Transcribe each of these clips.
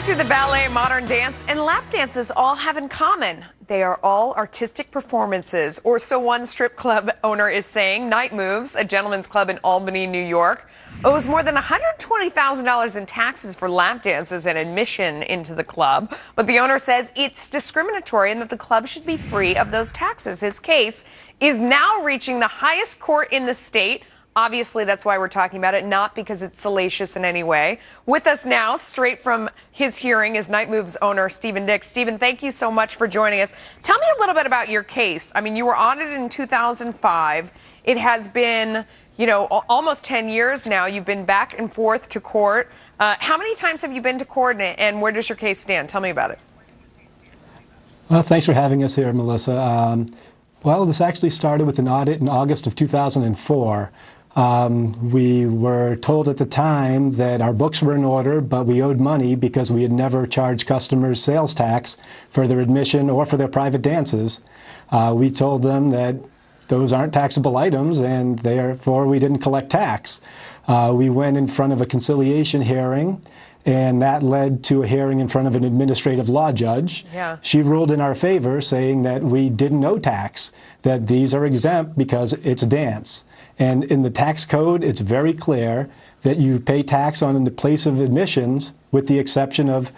do the ballet, modern dance, and lap dances all have in common? They are all artistic performances, or so one strip club owner is saying. Nite Moves, a gentleman's club in Albany, New York, owes more than $120,000 in taxes for lap dances and admission into the club. But the owner says it's discriminatory and that the club should be free of those taxes. His case is now reaching the highest court in the state. Obviously, that's why we're talking about it, not because it's salacious in any way. With us now, straight from his hearing, is Nite Moves owner Stephen Dick. Stephen, thank you so much for joining us. Tell me a little bit about your case. I mean, you were audited in 2005. It has been, almost 10 years now. You've been back and forth to court. How many times have you been to court, and where does your case stand? Tell me about it. Well, thanks for having us here, Melissa. Well, this actually started with an audit in August of 2004. We were told at the time that our books were in order, but we owed money because we had never charged customers sales tax for their admission or for their private dances. We told them that those aren't taxable items and therefore we didn't collect tax. We went in front of a conciliation hearing, and that led to a hearing in front of an administrative law judge. Yeah. She ruled in our favor, saying that we didn't owe tax, that these are exempt because it's dance. And in the tax code, it's very clear that you pay tax on the place of admissions with the exception of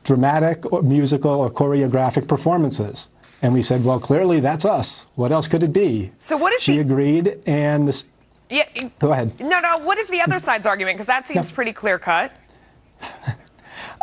dramatic or musical or choreographic performances. And we said, well, clearly that's us. What else could it be? So what is She agreed, and this... Yeah. Go ahead. No, what is the other side's argument? Because that seems pretty clear-cut.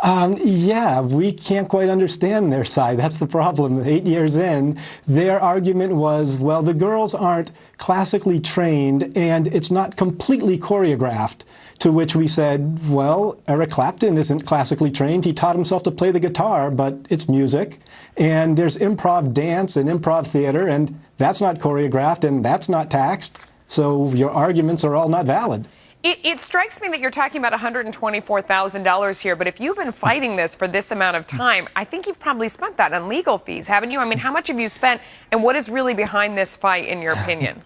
Yeah, we can't quite understand their side. That's the problem. 8 years in, their argument was, well, the girls aren't classically trained and it's not completely choreographed. To which we said, well, Eric Clapton isn't classically trained. He taught himself to play the guitar, but it's music. And there's improv dance and improv theater, and that's not choreographed and that's not taxed. So your arguments are all not valid. It strikes me that you're talking about $124,000 here, but if you've been fighting this for this amount of time, I think you've probably spent that on legal fees, haven't you? I mean, how much have you spent, and what is really behind this fight, in your opinion?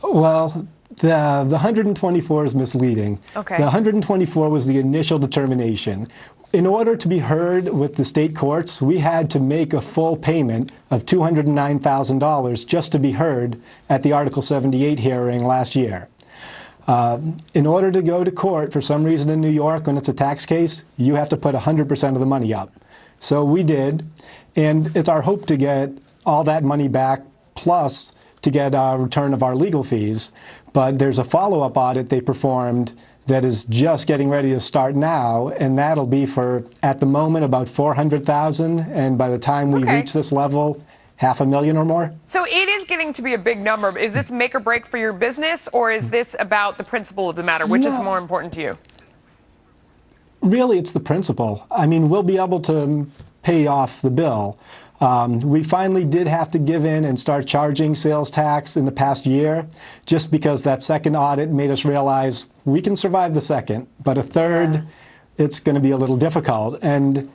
Well, the 124 is misleading. Okay. The 124 was the initial determination. In order to be heard with the state courts, we had to make a full payment of $209,000 just to be heard at the Article 78 hearing last year. In order to go to court, for some reason in New York, when it's a tax case, you have to put 100% of the money up. So we did, and it's our hope to get all that money back, plus to get a return of our legal fees. But there's a follow-up audit they performed that is just getting ready to start now, and that'll be for, at the moment, about $400,000, and by the time we reach this level, $500,000 or more. So it is getting to be a big number. Is this make or break for your business, or is this about the principle of the matter? Which is more important to you? Really, it's the principle. I mean, we'll be able to pay off the bill. We finally did have to give in and start charging sales tax in the past year, just because that second audit made us realize we can survive the second, but a third, it's going to be a little difficult. And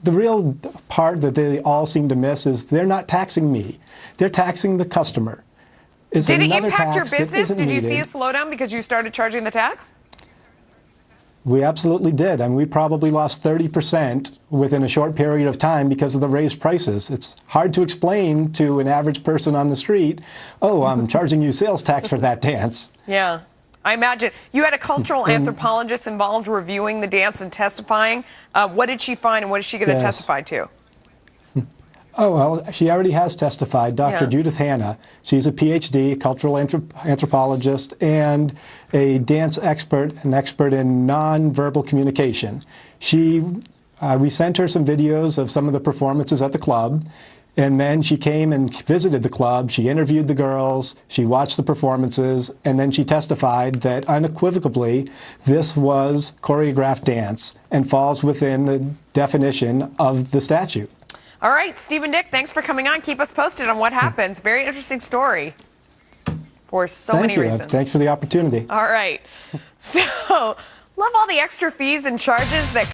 the real part that they all seem to miss is they're not taxing me. They're taxing the customer. Did it impact your business? Did you see a slowdown because you started charging the tax? We absolutely did. I mean, we probably lost 30% within a short period of time because of the raised prices. It's hard to explain to an average person on the street, oh, I'm charging you sales tax for that dance. Yeah. I imagine. You had a cultural anthropologist involved reviewing the dance and testifying. What did she find, and what is she going to testify to? Oh, well, she already has testified. Dr. Judith Hanna. She's a PhD, a cultural anthropologist, and a dance expert, an expert in nonverbal communication. We sent her some videos of some of the performances at the club. And then she came and visited the club, she interviewed the girls, she watched the performances, and then she testified that unequivocally this was choreographed dance and falls within the definition of the statute. All right, Stephen Dick, thanks for coming on. Keep us posted on what happens. Very interesting story for so many reasons. Thanks for the opportunity. All right. So, love all the extra fees and charges that